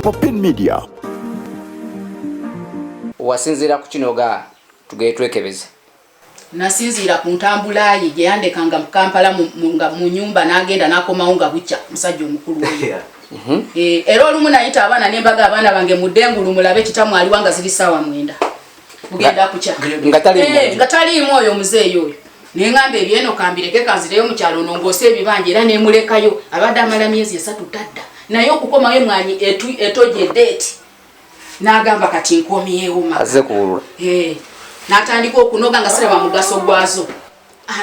Popin Media. Wasinzira ku kinoga tugetwekebeze. Nasinzira ku ntambula ye gye yandekanga mu Kampala mu nyumba n'agenda n'akomawo bucha musajja omukulu we. Era olumu nayita abaana n'embaga abaana bange muddengulu mulabe kitamu ali wanga ziri sawa 9. Bugenda kucha. Ngatali moyo muzeeyo oyo. Nengamba ebyeno kambireke kanzireyo mu kyalo nongose ebibanje era nemulekayo abadde amala myezi 3 tadda. Naye okukomayo mwanyi etoje date. Nagamba kati nkomyewo maka. Aze kuulula. Natandika okunoga nga siraba mugaso gwazo.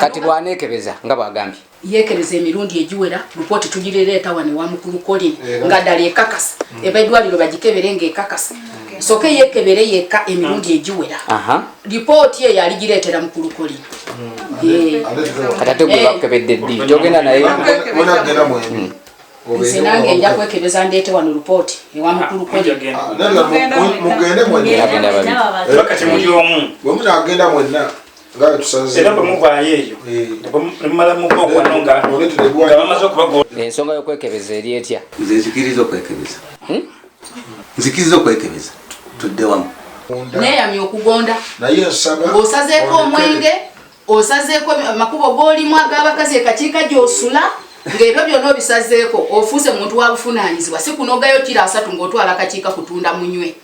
Kati bwanekebeza nga bagambye. Yekebeza emirundi ejiwera ripoti tugirereeta wani wa mukulu Colin nga dali ekakasa. Ebaidwaliro bagikebere nga ekakasa. Soke yekebere yeka emirundi ejiwera. Ripoti ye yali gireetera mukulu Colin. Kati gwe bakebedde ddi. Jogenda naye. Nsinange nja kwekebeza ndeete wano report ewa mukulu Colin. Mugende mwenna. Bakati muli omu. Bwe mutagenda mwenna nga tusaze. Era bwe muvaayo eyo. Mmala muko okwanonga. Nga bamaze okubago. Ensonga y'okwekebeza eri etya? Nze nzikiriza okwekebeza. Nzikiriza okwekebeza. Tudde wamu. Neyamye okugonda. Naye nsaba. Ng'osazeeko omwenge, osazeeko makubo g'olimu ag'abakazi ekakiika gy'osula. Ng'ebyo byonna obisazeeko ofuuse muntu wa buvunaanyizibwa si kunogayo kiro 3 ng'otwala akakiika kutunda munywe.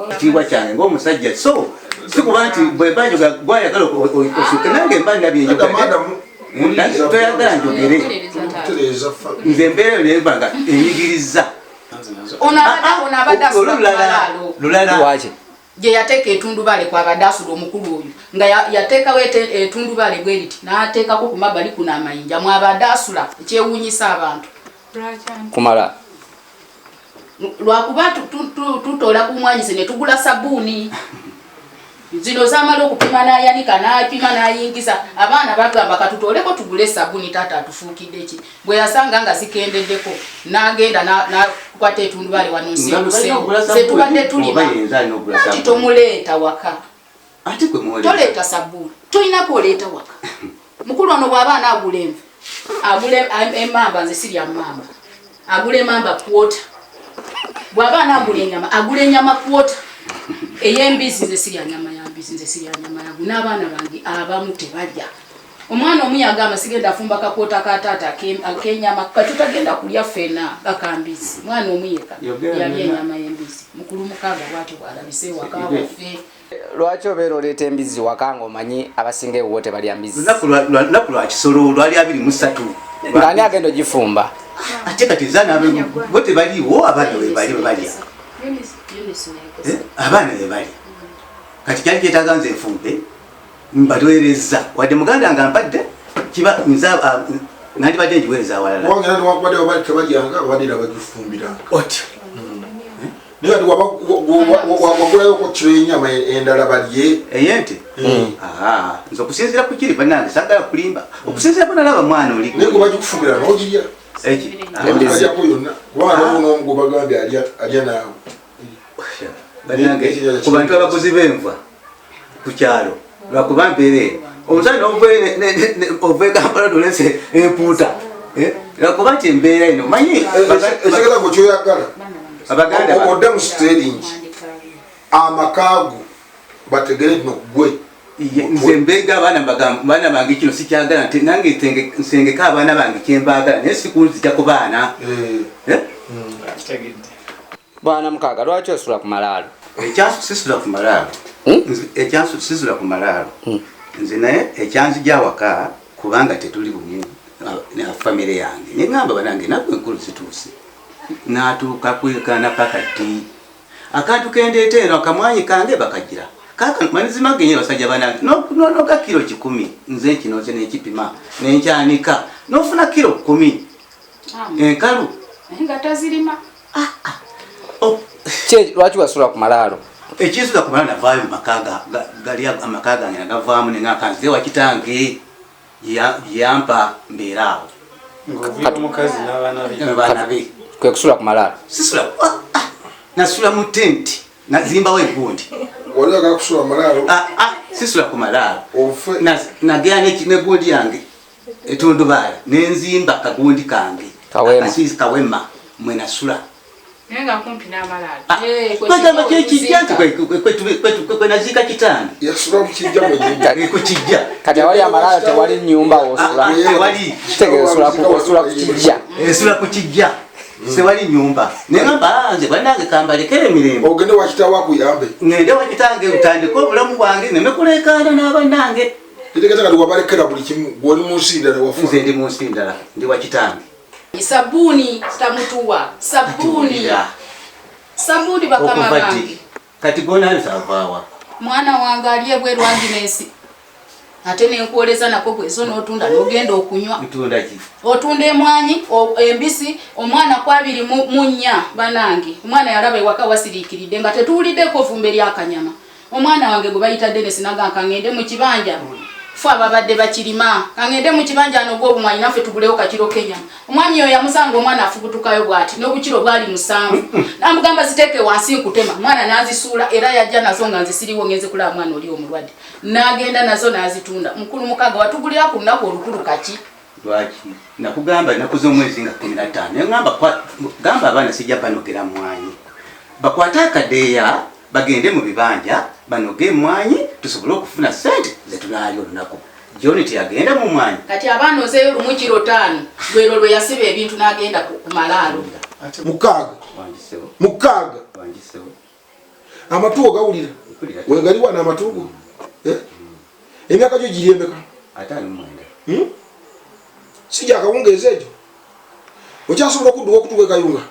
Ekitiibwa kyange ng'omusajja so si kuba nti bwe banjo gwayagala osuke nange mba ndabyenjoga toyagala njogere nze mbeera neba nga enyigiriza onabadde asula lulala lwaki gye yateeka etundubale kwabadde asula omukulu oyo nga yateekawo etundubale bwe riti n'ateekako ku mabbali kuno amayinja mwabadde asula ekyewuunyisa abantu kumala lwakuba tutola ku mwanyise ne tugula sabbuuni zino zamala okupima n'ayanika n'apima n'ayingiza abaana bagamba katutoleko tugule sabbuuni taata atufuukidde ki bwe yasanga nga zikendeddeko n'agenda n'akwata etundubale wano nse tubadde tulima kati tomuleeta waka toleeta sabbuuni tolinako oleeta waka mukulu ono bw'abaana agula envu agula emamba nze sirya mamba agula emamba kwota bw'abaana agula ennyama kwota ey'embizzi nze sirya nyama ya mbizzi nze sirya nyama yangu n'abaana bange abamu tebajja omwana omu yagamba sigenda afumba kakwota ka taata ak'ennyama katutagenda kulya ffena akambizzi mwana omu yeka yalya ennyama y'embizzi mukulu mukaaga bw'atyo bw'alabise waka waffe. Lwaki obeera oleeta embizzi waka ng'omanyi abasinga ewuwo tebalya mbizzi? Lunaku lwa kisolo lwali 23 ng'ani agenda ogifumba ate kati zaana bo tebaliwo abaana bwe balya abaana bwe balya kati kyali kyetaaga nze nfumbe mbatwereza wadde muganda nga mpadde kiba nandibadde njiweereza awalala wangera niwakubadde wabali tebalyanga abadde abagifumbiranga otyo naye ati wagulayo kiro y'ennyama endala balye eyente nze okusinziira ku kiri bannange sagala kulimba okusinziira bonalaba mwana oli naye gwe bagikufumbira n'ogirya alyako yonna kubanga n'omu gwe bagambye alya naawe bannange ku bantu abaguzi b'enva ku kyalo lwakuba mpeere omusajja ove Kampala tolese empuuta lwakuba nti embeera eno manyi ekigala gwe kyoyagala odde mu sterling amakaago bategere nno gwe nze mbeega abaana bange kino sikyagala nti nange nsengeka abaana bange kyembaagala naye sikunzija ku baana bwana mukaaga lwaki osula ku malaalo? Ekyansu sisula ku malaalo ekyansu sisula ku malaalo nze naye ekyanzija waka kubanga tetuli bumu na famire yange neŋŋamba banange nakwe enkulu zituuse n'atuuka kwekana paka ddi akantu kendeeta eno akamwanyi kange bakagira kaka manizima genye basajja banange nonoga kilo 10 nze kinoze n'ekipima n'enkyanika n'ofuna kilo 10 enkalu nga tazirima lwaki wasula ku malaalo? Ekisula ku malaalo navaayo gali amaka gange nagavaamu nengakanzize wa kitange yampa mbeeraawo omukazi n'abaana be kwe kusula ku malaalo? Sisula nasula mu tenti nazimbawo egundi wali agala kusula malaalo? Sisula ku malaalo nagera negundi yange etundubaala nenzimba kagundi kange kawema mwe nasula Nenga kumpi n'amalala. Bagamba kyekijjanti kwe nazika kitange. Yasula mukijja mwe Kukijja. Kati awali amalala tewali nnyumba osula. Tewali. Osula ku kijja. Esula ku kijja. Sewali nyumba. Negamba nze banange kambalekere emirembe. Ogende wakitawo akuyambe. Ngende wakitange utandika obulamu bwange nemekulekaana n'abannange. Kitegeza kati wabalekera buli kimu gwoli mu nsi ndala wafa. Nze ndi mu nsi ndala ndi wakitange. Sabuni tamutuwa. Sabuni bakama bange. Kati gona nsavawa. Mwana wange aliye bwe Agnes. Ate nenkuoleza nako gwezo n'otunda n'ogenda okunywa. Ntunda ki? Otunda emwanyi, embisi, omwana kwabiri munnya banange. Omwana yalaba ewaka wasiriikiridde nga tetuuliddeko vumbe ly'akanyama. Omwana wange gwe bayita Dennis naganka ngende mu kibanja. Fa babadde bakirima. Kangende mu kibanja n'ogwo obumwanyi naffe tugulewo kakiro Kenya. Omwanyi oyo yamusanga omwana afubutukayo bw'ati n'obukiro bwali 7. Namugamba ziteeke wansi nkutema. Mwana n'azisuula era yajja nazo nga nzisiriwo ngenze kulaba mwana oli omulwadde. N'agenda nazo n'azitunda. Mukulu mukaga watugulira ku nnaku olukulu kaki. Lwaki? Nakugamba nakuze omwezi nga 15. Ngamba gamba abaana sijja banogera mwanyi. Bakwata akadeeya bagende mu bibanja banoge mwanyi tusobole okufuna sente zetunaalyo olunaku. John tiyagenda mu mwanyi. Kati abaana ozeeyo lumu kiro 5. Lwero lwe yasiba ebintu n'agenda ku malaalo. Mukaaga. Wanjisewo. Mukaaga. Wanjisewo. Amatugo gawulira. Wegali wana amatugo. Emyaka gyo giri emeka? 59. Sijja akawungeeza ekyo. Okyasobola okudduka okutuga ekayunga.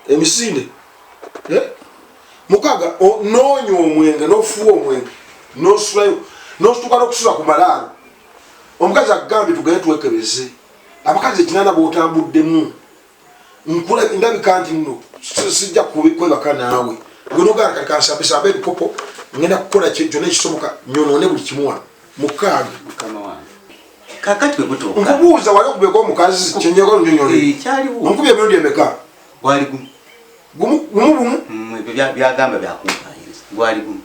Emisinde. Mukaaga n'onywa omwenge n'ofuwa omwenge n'osulayo n'osutuka n'okusula ku malaalo. Omukazi agambye tugende twekebeze. Abakazi ekinana b'otambuddemu. Nkula ndabika nti nno sijja kwebaka naawe. Gwe n'ogala kati kansambe ebikopo ngenda kukola kyonna ekisoboka nyonoone buli kimu wano. Mukaaga. Mukama wange. Kakati bwe butuuka. Nkubuuza wali okubeko omukazi kyenjagala onyonyole. Kyaliwo. Onkubye emirundi emeka? Gwali gumu. Gumu? Ebyo byagamba byakumpayiriza. Gwali gumu.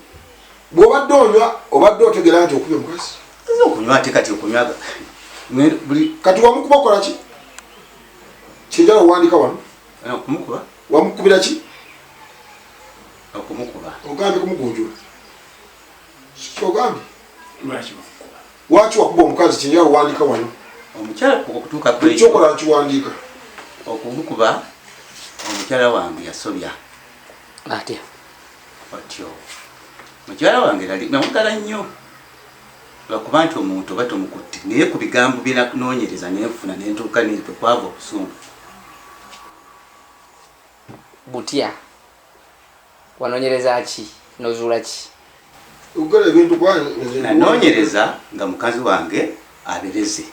Bw'obadde onywa obadde otegera nti okubye omukazi? Okunywa ate kati okunywa buli kati wamukuba okola ki? Kyenjala owandiika wano? Okumukuba? Wamukubira ki? Okumukuba. Ogambye kumugunjula. Kyogambye? Lwaki wakuba? Lwaki wakuba omukazi kyenjala owandiika wano? Omukyala okutuuka ku ekyo. Ekyokola nkiwandiika. Okumukuba omukyala wange yasobya. Atya. Otyo. Mukyala wange namugala nnyo. Lwakuba nti omuntu oba tomukutte naye ku bigambo bye nanoonyereza nenfuna nentuuka nekwe kwava obusungu. Butya. Wanoonyereza ki? Nozuula ki? Ogala ebintu kwani nanoonyereza nga mukazi wange abereze.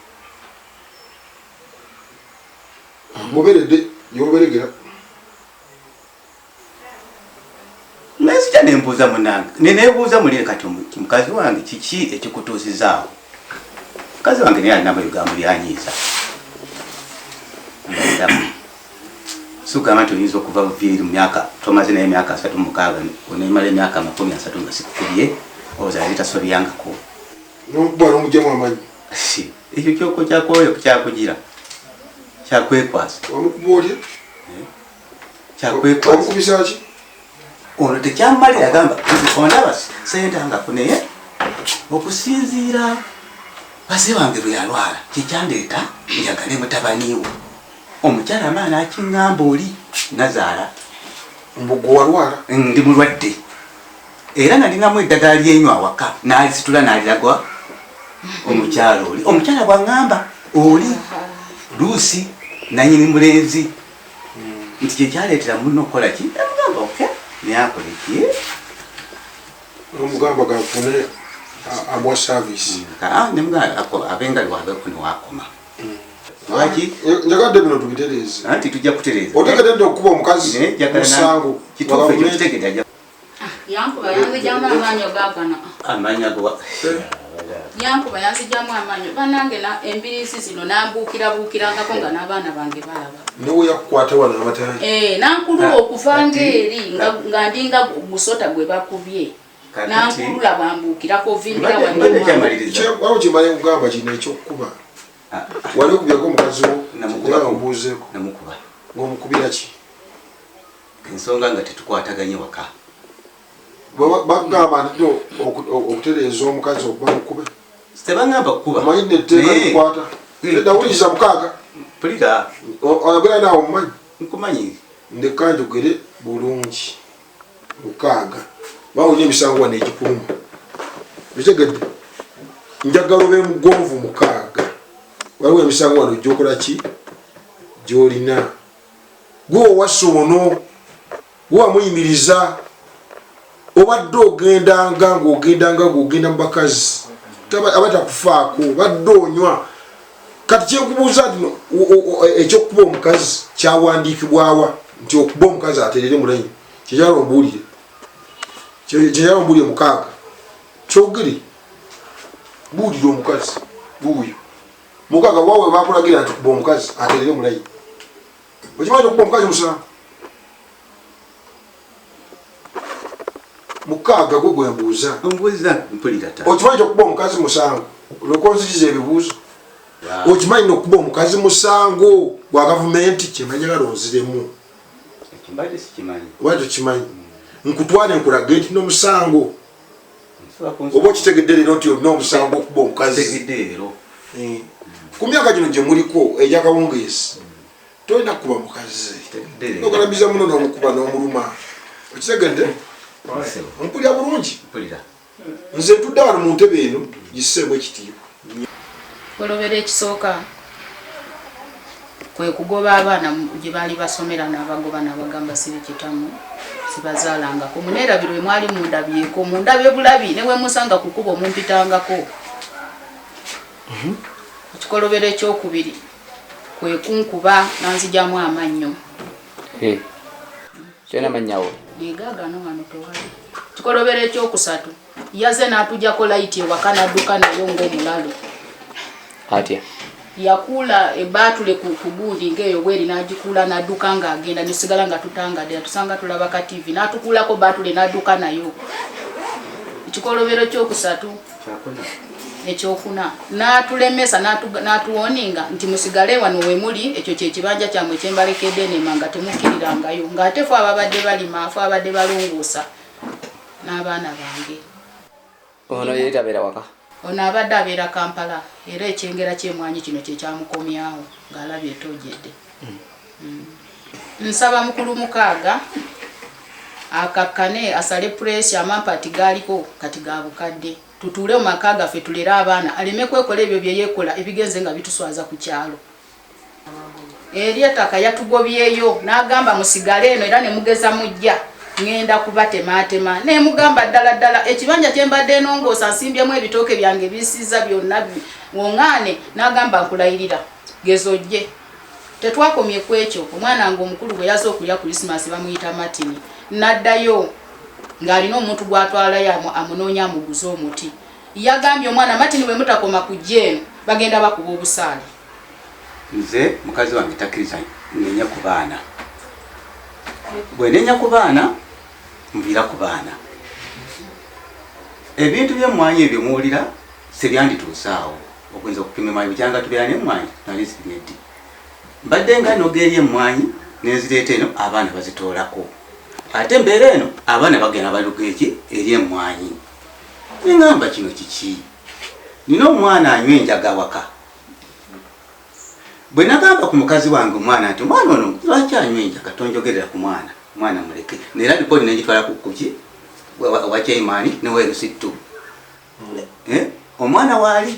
Muberedde yoberegera. Nesijja nembuuza munange. Neneebuuza mulire kati mukazi wange kiki ekikutuusizaawo. Mukazi wange naye alinamu ebigambo byanyiiza. Sugamba nti oyinza okuva buviiri mu myaka tomaze naye emyaka 36 onemala emyaka 30 nga sikukubye ozaali tasobyangako. N'okuba n'omugyamu amanyi. Ekyo kyoko kyakwoyo kyakugira. Kyakwekwasa. Wamukuba otya? Kyakwekwasa. Wamukubisa ki? Ono tekyamalira agamba ondaba sentangako naye okusinziira base wange lwe yalwala kikyandeeta njagale mutabaniwo. Omukyala amaana akiŋŋamba oli nazaala. Mbugo walwala? Ndi mulwadde. Era nalinamu eddagala lyenywa awaka n'alisitula n'aliragwa omukyala oli. Omukyala bw'aŋŋamba oli Luusi nanyini mulenzi. Nti kyekyaleetera munno okukola ki? Namugamba oke naye akole ki? Omugamba gafune amwa service. Nemugamba abengali waabeko newakoma. Lwaki? Njagadde bino tubitereeze. Anti tujja kutereeza. Otegedde okuba omukazi musango. Kituufu ekyo kitegedde. Yankuba yanzijamu amaanyi ogaagana. Amaanyi ago. Yankuba yanzijamu amaanyi. Banange embiriisi zino nambuukirabuukirangako nga n'abaana bange balaba. Newe yakukwata wano amatayi. Nankulula okuva ng'eri nga ndinga gusota gwe bakubye. Nankulula bwambuukirako vingira wano kimale kugamba kino ekyokukuba. Wali okubyeko omukazi wo namukuba. Ng'omukubira ki? ensonga nga tetukwataganye waka bagamba nti okutereeza omukazi okuba mukube tebangamba kukuba amanyi netteeka likwata dawuliriza mukaaga pulira oyagera naawe omumanyi nkumanyi ndeka njogere bulungi mukaaga bawulira emisango wano egikuluma bitegedde njagala obe mugonvu mukaaga waliwo emisango wano gyokola ki gyolina gwe owassa ono gwe wamuyimiriza obadde ogendanga ng'ogenda mu bakazi abatakufaako badde onywa kati kyenkubuuza nti ekyokuba omukazi kyawandiikibwawa nti okuba omukazi aterere mulenyi kyekyala ombuulire mukaaga kyogere buulire omukazi buuyo mukaaga wawe bakulagira nti okuba omukazi aterere mulenyi okimanyi okuba omukazi musango mukaaga gwe gwembuuza okimanyi okuba omukazi musango olwokonzikiza ebibuuzo okimanyi nokuba omukazi musango gwa gavumenti kyemanyi galonziremu oba tokimanyi nkutwale nkulage nti nomusango oba okitegedde leero nti olina omusango okuba omukazi ku myaka gino gyemuliko egyakawungeesi tolina kuba mukazi ogalamiza muno nomukuba n'omuluma okitegedde mpulira bulungi nze ntudde wano mu ntebe eno giseemu ekitiibwa olobera ekisooka kwe kugoba abaana gye baali basomera n'abagoba n'abagamba sibikitamu sibazaalangako muneerabiro emwali mundabyeko mundabye bulabi newe musanga kukuba omumpitangako ekikolobero ekyokubiri kwe kunkuba nanzijamu amannyo kyona mannyawo negagano wano tewali kikolobero ekyokusatu yaze n'atujjako layiti ewaka n'adduka nayo ng'omulalo atya yakula ebaatule ku gundi ng'eyo bweri n'agikula n'adduka ng'agenda nesigala nga tutangadde tusanga tulaba ka TV n'atukulako baatule n'adduka nayo ekikolobero kyokusatu ekyokuna n'atulemesa n'atuwoninga nti musigale wano we muli ekyo kyekibanja kyammwe kyembalekedde nemanga temukkirirangayo ng'ate fe ababadde balima fe abadde balongosa n'abaana bange ono yeetabeera waka ono abadde abeera Kampala era ekyengera kyemwanyi kino kyekyamukomyawo ng'alabye etojjedde nsaba mukulu mukaaga akakkane asale puresi amampati galiko kati ga bukadde tutuule mu maka gaffe tulere abaana aleme kwekola ebyo bye yeekola ebigenze nga bituswaza ku kyalo eri ettaka yatugobyeyo n'agamba musigale eno era ne mugeza mujja ngenda kubatematema ne mugamba ddala ekibanja kyembadde enongoosa nsimbyemu ebitooke byange bisiza byonna woŋŋaane n'agamba nkulayirira gezojje tetwakomye ku ekyo omwana nga omukulu bwe yaza okulya Krismasi bamuyita Martin n'addayo ng'alina omuntu gw'atwalayo amunoonya amuguze omuti yagambye omwana Martin bwe mutakoma kujja eno bagenda bakuba obusaale nze mukazi wange takkiriza nenya ku baana bwe nenya ku baana mvira ku baana ebintu by'emmwanyi ebyo muwulira sebyandituusaawo okuyinza okupima emmwanyi bukyanga tubeera n'emmwanyi nali zipimeddi mbadde nga nogeeri emmwanyi nenzireeta eno abaana bazitoolako ate mbeera eno abaana bagenda baluga eki eri emmwanyi neŋŋamba kino kiki nina omwana anywa enjaga waka bwe nagamba ku mukazi wange omwana nti omwana ono lwaki anywa enjaga tonjogerera ku mwana muleke neera lipooti negitwala kuki wakyaimaani neweerusittu omwana waali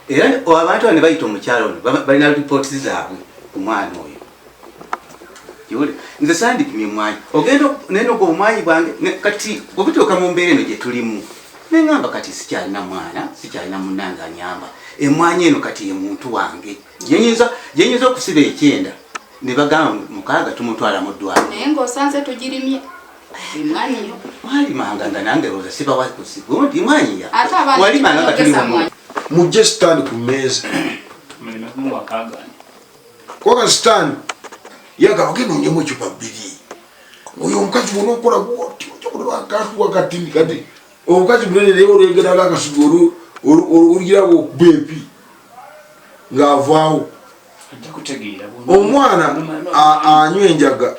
era abantu bane bayita omukyalo ono balina lipooti zaabwe ku mwana oyo nze sandipimye omwanyi ogenda nenoga omwanyi bwange kati bwebituuka mu mbeera eno gye tulimu neŋŋamba kati sikyalina mwana sikyalina munnange anyamba emmwanyi eno kati ye muntu wange gyenyinza okusiba ekyenda ne bagamba mukaaga tumutwala mu ddwaliro naye ng'osanze tugirimye emmwanyi yo walimanga nga nange roza sibawakusigondi emmwanyi ya ate abaana walimanga nga tuli mujje sitaani ku mmeeza koga sitaani yagaba genoonyemu ecupa bbiri oyo omukazi bona okola bwoti ojakulaakantu wakatini kati omukazi munene naye olwengeraga akasubi olugirabo okuba empi ng'avaawo omwana anywa enjaga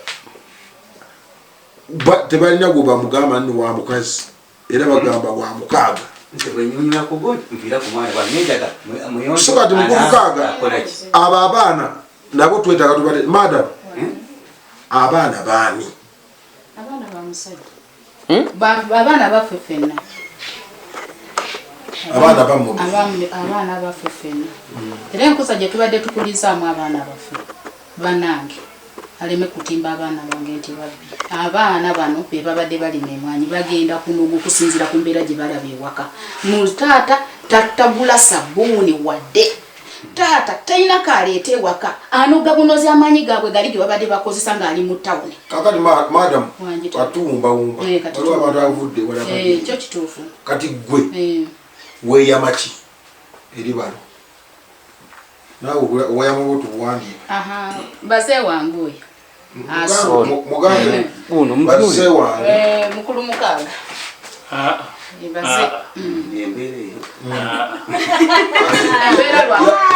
tebalina gwe bamugamba nno wa mukazi era bagamba wa mukaaga sokati mukaaga abo abaana nabo twetaaga tubale madam abaana baani abaana ba musajja abaana baffe ffenna abaana baffe ffenna era enkusa gye tubadde tukulizaamu abaana baffe bannange aleme kutimba abaana bange nti babbi abaana bano be babadde balima emwanyi bagenda kunogo kusinzira ku mbeera gye balaba ewaka mutaata tatagula sabbuuni wadde taata talina kaleeta ewaka anoga bunozi amaanyi gaabwe gali ge babadde bakozesa ng'ali mu tawuni kakati madam atuwumbawumba waliwo abantu avudde ekyo kituufu kati gwe weeyama ki eri bano naawe weeyama otubuwandiika bazee wange oyo mugambe bazee wange mukulu mukaaga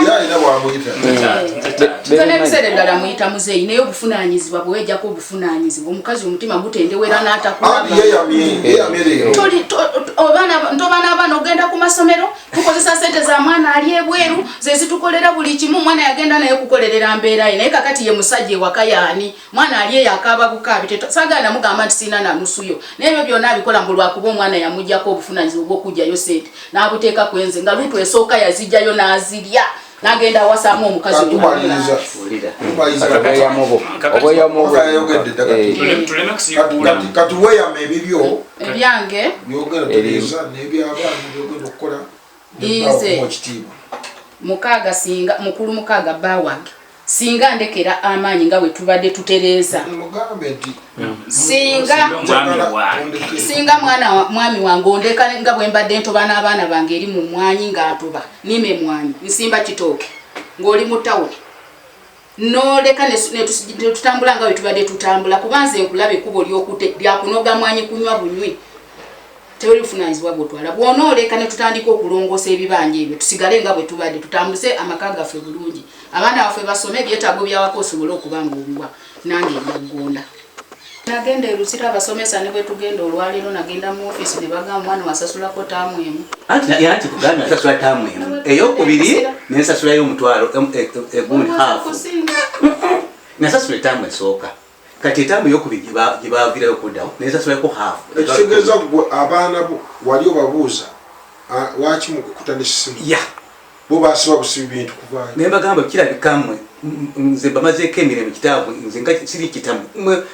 yalina bwamuyita tuzana ebiseera eddala muyita muzeeyi naye obuvunaanyizibwa bwewejjako obuvunaanyizibwa omukazi omutima gutendewera n'atakulabntobaana abaana ogenda ku masomero tukozesa sente za mwana ali ebweru zezitukolera buli kimu mwana yagenda naye kukolerera mbeera ye naye kakati ye musajja ewaka yaani mwana ali eyo akaaba bukaabi sagana mugamba nti siina nanusuyo naye ebyo byonna abikola mbu lwakuba omwana yamugjako obuvunaanyizibwa bw'okugjayo sente n'abuteeka ku enze nga lutu esooka yazijjayo n'azirya nagenda wasaamu omukazi kati weeyama ebibyo ebyange mukaaga singa mukulu mukaaga bba wange singa ndekera amaanyi nga bwe tubadde tutereeza singa mwana mwami wange ondeka nga bwe mbadde ntoba n'abaana bange eri mu mwanyi ng'atoba nima emwanyi nsimba kitooke ng'oli mu tawuni noleka netutambula nga bwe tubadde tutambula kubanza enkulaba ekkubo lyakunoga mwanyi kunywa bunywi tewali buvunaanyizibwa bwotwala bwonooleka ne tutandika okulongoosa ebibanja ebyo tusigale nga bwe tubadde tutambuse amaka gaffe bulungi abaana baffe basome ebyetaago byawaka osobole okuba nga obuwa nange ebyaggonda nagenda erusira abasomesa ne bwe tugenda olwaleero nagenda mu ofiisi ne bagamba mwana wasasulako taamu emu anti kugamba nasasula taamu emu eyokubiri nensasulayo omutwalo egundi haafu nasasula etaamu esooka kati etaamu eyokubiri gye baavirayo okuddawo nensasulayoko haafu ekitegeeza gwe abaana bo wali obabuuza waki mukukuta n'essimu bo basiba busibi bintu kuvaayo naye bagamba kirabikammwe nze bamazeeko emirimu kitaavu nze nga siri kitamu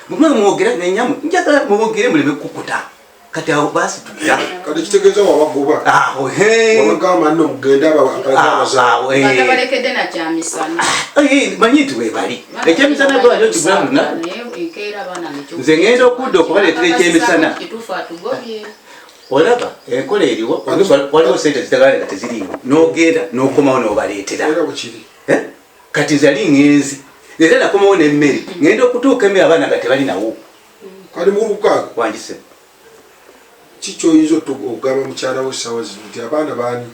mwogera nenyamu njagala mubogere muleme kukuta kati awo basitulira kati kitegeeza wabagoba wabagamba nno mugende ababalekedde nakyamisana manyi nti webali ekyemisana gwalio kigulabuna nze ngenda okudda okubaleetera ekyemisana olaba enkola eriwo waliwo sente zitagala nga teziriiwo n'ogenda n'okomawo n'obaleetera kati nze ali ngenzi era nakomawo n'emmere ngenda okutuuka emmere abaana nga tebalinawo kali mulukaaga wangise kikyoyinza okugamba mukyala we essaawa zino nti abaana baani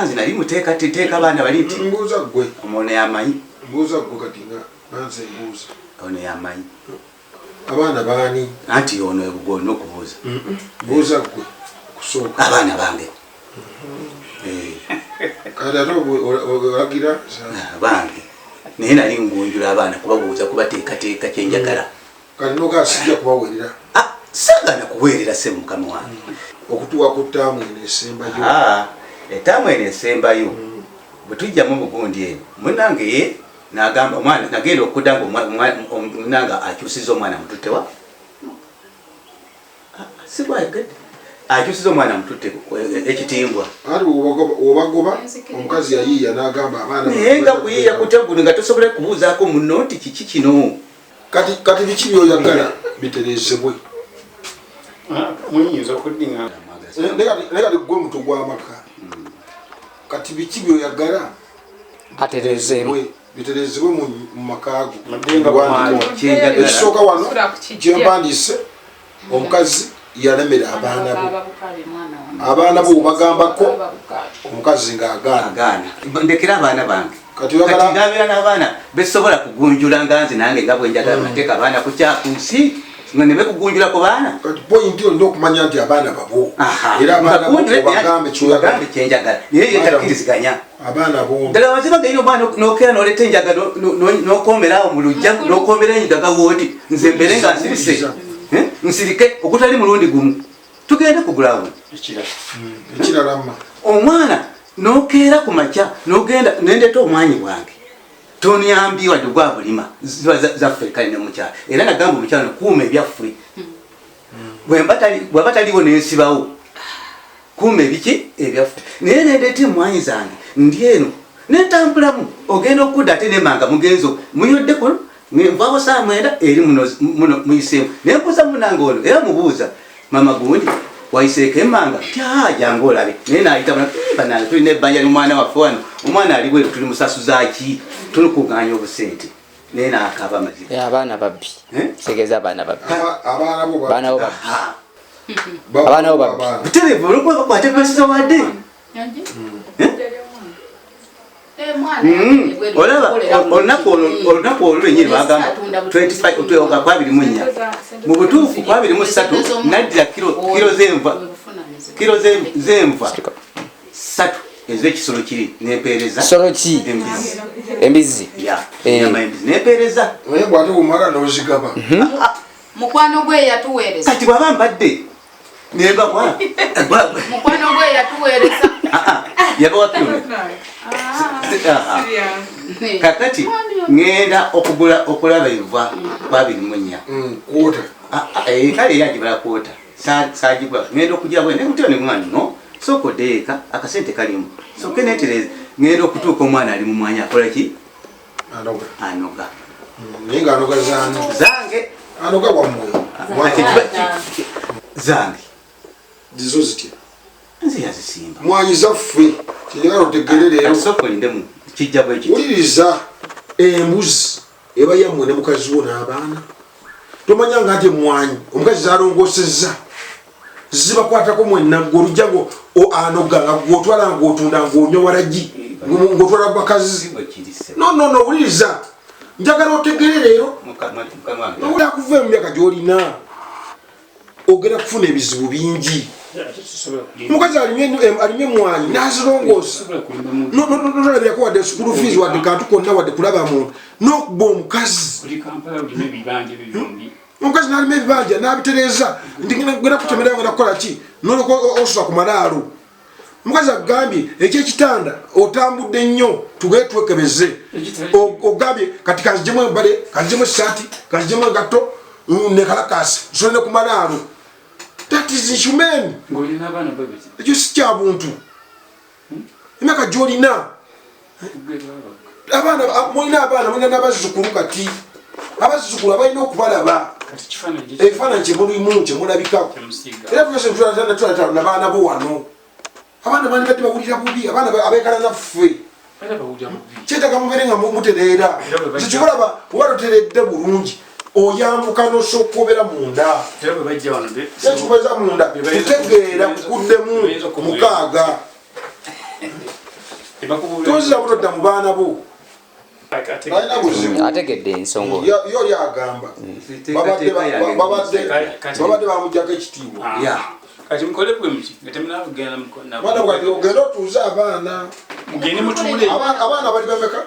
nze nali muteekateeka abaana bali nti mbuuza ggwe ono yamanyi mbuuza ggwe kati nga nanze mbuuza ono yamanyi abaana baani anti ono olina okubuuza mbuuza ggwe kusooka abaana bange kati ate olagira bange naye nali ngunjula abaana kubabuuza kubateekateeka kyenjagala kati nogaa sijja kubawerera sagana kuweerera se mukama wange okutuwa ku ttaamu eno esembayo ettaamu eno esembayo bwe tujjamu mugundi eno munange ye nagamba omwana nagenda okudda nga akyusiza omwana mututtewa sigwagedde akyusiza omwana mututte ekitimbwa ati obagoba omukazi yayiiya n'agamba abaana naye nga kuyiiya kutya guno nga tosobole kubuuzaako muno nti kiki kino kati biki byoyagala biterezebwe muyinza okuddinga naye kati gwe muto gw'amaka kati biki byoyagala biterezebwe mu makaago ekisooka wano kyempandiise omukazi yalemera abaana bo bagambako omukazi ng'agaana ndekera abaana bange kati ngabeera n'abaana besobola kugunjula nga nze nange nga bwe njagala mateeka abaana ku kyakunsi nga ne bekugunjula ku baana kati point yo ndokumanya nti abaana babo aha era abaana bagambe bagambe kyenjagala naye yetakkiriziganya abaana bo ddala waziba gaino omwana n'okeera n'oleta enjagala n'okomerawo mu lujja n'okomera enjaga wooti nze mbere nga nsirise nsirike okutali mulundi gumu tugende ku gulawo ekiralama omwana n'okeera ku makya n'ogenda nendeta omwanyi bwange tonyambi wadde gwa bulima ziba zaffe kale ne mukyala era nagamba omukyala nokuuma ebyaffe bweba taliwo nensibawo kuuma ebiki ebyaffe naye nendeta emwanyi zange ndi eno netambulamu ogenda okudda ate nemanga mugenzo muyoddeko nvawo saa 9 eri muno muyiseemu nembuuza munange ono era mubuuza mama gundi waiseeko emmanga jangu olabe naye nayitabana tulina ebbanja lyomwana waffe wano omwana aliwe tuli musasuzaki tulikuŋŋaanya obusente naye naakaaba mazima abaana babbi segeza abaana babbi abaana bo babbi buterevu olwokubakwate basiza wadde olaba olunaku olwo lwenyini bagamba 25 mu butuufu 23 naddira kiro zenva 3 ezekisolo kiri nempeereza kisolo ki embizi nyama embizi nempeereza naye bwate bumala nozigaba mukwano gwe yatuweereza kati bwaba mbadde nembawa mukwano gwe yatuweereza yabawa kilo kakati ngenda okulaba enva 24 kwota kale yagibala kwota sagibwa ngenda okujja bwe nemutyo ne mwana no soko deeka akasente kalimu soke netereza ngenda okutuuka omwana ali mu mwanya akola ki anoga naye nga anoga zange anoga wamwe zange zizo zitya nze yazisimba mwanyi zaffe kyeyagala otegere leero soko lindemu kijja bwe kiti wuliriza embuzi eba yammwe ne mukazi wo n'abaana tomanya nga ate mwanyi omukazi zalongosezza zibakwatako mwenna ng'olugjago anoga nga gwotwala ng'otunda ng'onywa waragi ng'otwala bakazi no wuliriza njagala otegere leero owuli akuva mu myaka gy'olina ogenda kufuna ebizibu bingi omukazi alimye mwanyi nazirongoosa nolabirako wadde school fees wadde kantu konna wadde kulaba muntu nokuba omukazi omukazi nalima ebibanja nabitereza ndigenda kutemera ngenda kukola ki noloka osula ku malaalo omukazi agambye ekyekitanda otambudde nnyo tugere twekebeze ogambye kati kanzijemu embale kanzijemu esaati kanzijemu engatto nekalakasi nsonene ku malaalo that is inhuman ekyo si kya buntu emyaka gyolina mulina abaana mulina n'abazzukulu kati abazzukulu abalina okubalaba ekifaananyi kyemulimu kyemulabikako era tunasetulatala nabaana bo wano abaana bandi badde bawulira bubi abaana abekala naffe kyetaga mubere nga mutereera zikikolaba oba toteredde bulungi oyambuka nosokobera munda ekikubeza munda kutegeera kukuddemu mukaaga tozira butodda mu baana bo alina buzibu ategedde ensonga yoli agamba babadde bamujjako ekitiibwa kati mukole bwe muki ngetemina kugenda ogenda otuuze abaana mugende mutuule abaana bali bameka